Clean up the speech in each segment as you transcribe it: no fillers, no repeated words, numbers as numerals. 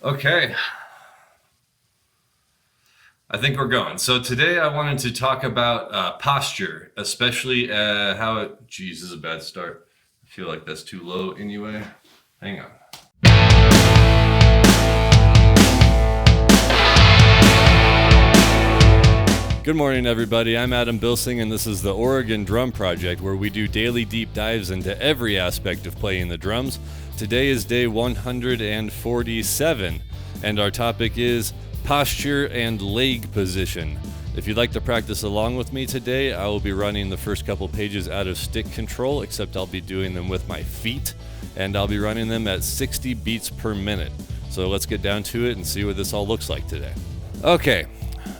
Okay, I think we're going. So today I wanted to talk about posture, especially how it. Geez, this is a bad start. I feel like that's too low anyway. Hang on. Good morning, everybody. I'm Adam Bilsing, and this is the Oregon Drum Project, where we do daily deep dives into every aspect of playing the drums. Today is day 147, and our topic is posture and leg position. If you'd like to practice along with me today, I will be running the first couple pages out of stick control, except I'll be doing them with my feet, and I'll be running them at 60 beats per minute. So let's get down to it and see what this all looks like today. Okay.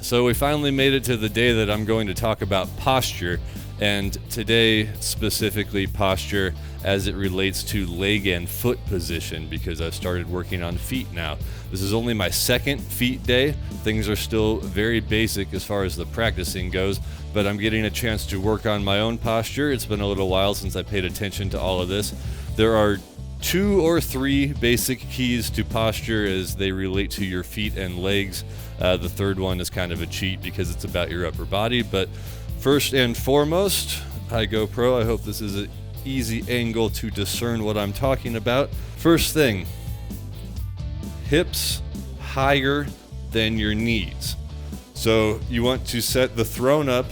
So we finally made it to the day that I'm going to talk about posture, and today specifically posture as it relates to leg and foot position, because I've started working on feet now. This is only my second feet day. Things are still very basic as far as the practicing goes, but I'm getting a chance to work on my own posture. It's been a little while since I paid attention to all of this. There are 2 or 3 basic keys to posture as they relate to your feet and legs. The third one is kind of a cheat because it's about your upper body. But first and foremost, hi GoPro, I hope this is an easy angle to discern what I'm talking about. First thing, hips higher than your knees. So you want to set the throne up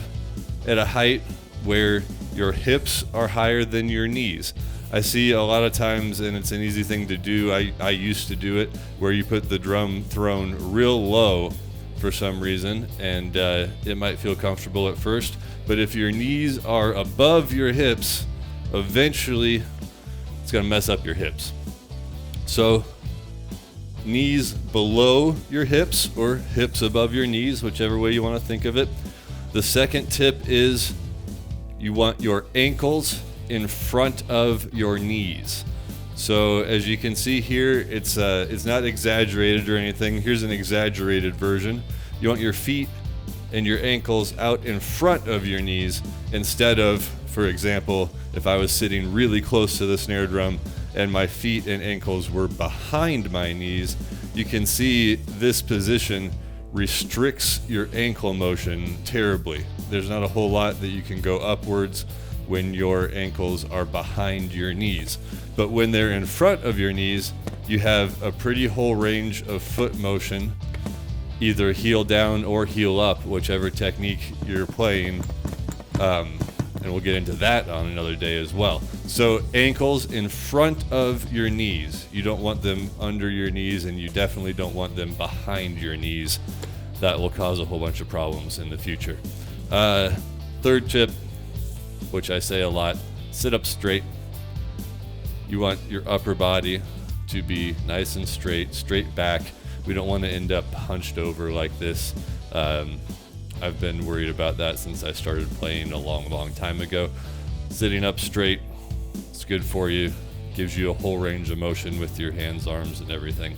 at a height where your hips are higher than your knees. I see a lot of times, and it's an easy thing to do, I used to do it, where you put the drum throne real low for some reason, and it might feel comfortable at first, but if your knees are above your hips, eventually it's going to mess up your hips. So knees below your hips or hips above your knees, whichever way you want to think of it. The second tip is you want your ankles in front of your knees. So as you can see here, it's not exaggerated or anything. Here's an exaggerated version. You want your feet and your ankles out in front of your knees instead of, for example, if I was sitting really close to the snare drum and my feet and ankles were behind my knees. You can see this position restricts your ankle motion terribly. There's not a whole lot that you can go upwards when your ankles are behind your knees. But when they're in front of your knees, you have a pretty whole range of foot motion, either heel down or heel up, whichever technique you're playing. And we'll get into that on another day as well. So ankles in front of your knees. You don't want them under your knees, and you definitely don't want them behind your knees. That will cause a whole bunch of problems in the future. Third tip, which I say a lot, sit up straight. You want your upper body to be nice and straight back. We don't want to end up hunched over like this. I've been worried about that since I started playing a long time ago. Sitting up straight, it's good for you. Gives you a whole range of motion with your hands, arms, and everything.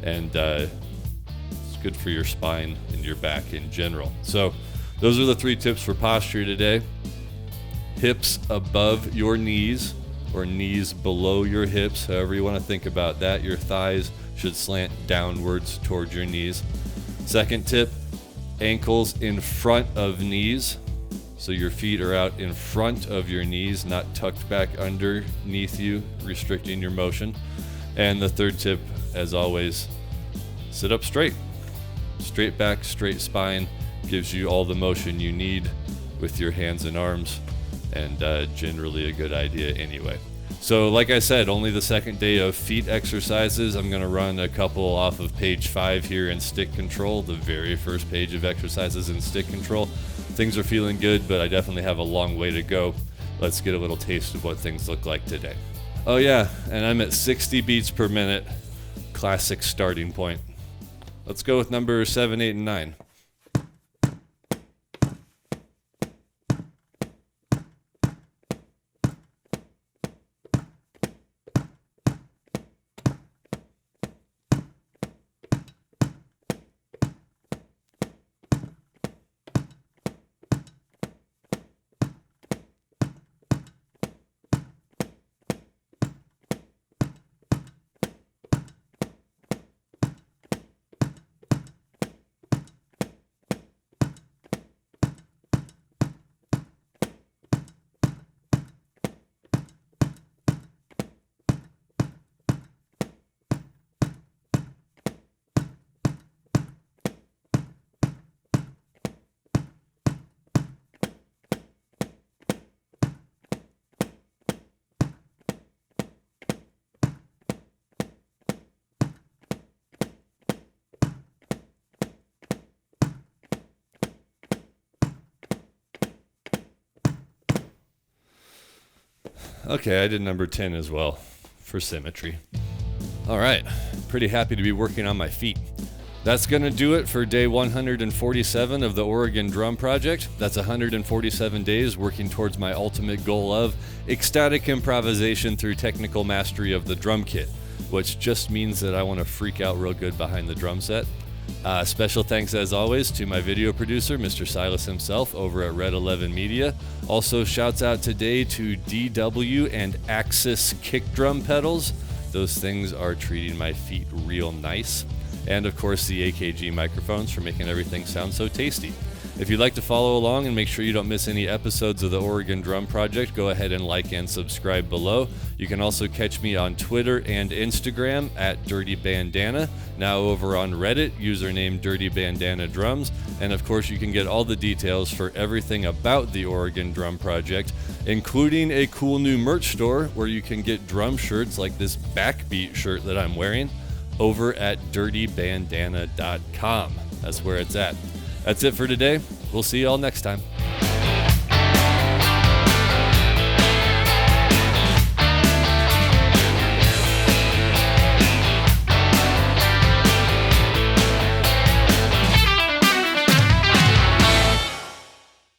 And it's good for your spine and your back in general. So those are the 3 tips for posture today. Hips above your knees or knees below your hips, however you want to think about that. Your thighs should slant downwards towards your knees. Second tip, ankles in front of knees. So your feet are out in front of your knees, not tucked back underneath you, restricting your motion. And the third tip, as always, sit up straight. Straight back, straight spine gives you all the motion you need with your hands and arms, and generally a good idea anyway. So like I said, only the second day of feet exercises. I'm going to run a couple off of page 5 here in stick control, the very first page of exercises in stick control. Things are feeling good, but I definitely have a long way to go. Let's get a little taste of what things look like today. Oh yeah, and I'm at 60 beats per minute. Classic starting point. Let's go with number 7, 8, and 9. Okay, I did number 10 as well for symmetry. All right, pretty happy to be working on my feet. That's going to do it for day 147 of the Oregon Drum Project. That's 147 days working towards my ultimate goal of ecstatic improvisation through technical mastery of the drum kit, which just means that I want to freak out real good behind the drum set. Special thanks, as always, to my video producer, Mr. Silas himself, over at Red 11 Media. Also, shouts out today to DW and Axis kick drum pedals. Those things are treating my feet real nice. And of course the AKG microphones for making everything sound so tasty. If you'd like to follow along and make sure you don't miss any episodes of the Oregon Drum Project, go ahead and like and subscribe below. You can also catch me on Twitter and Instagram at Dirty Bandana, now over on Reddit, username Dirty Bandana Drums. And of course you can get all the details for everything about the Oregon Drum Project, including a cool new merch store where you can get drum shirts like this backbeat shirt that I'm wearing, over at dirtybandana.com. That's where it's at. That's it for today. We'll see you all next time.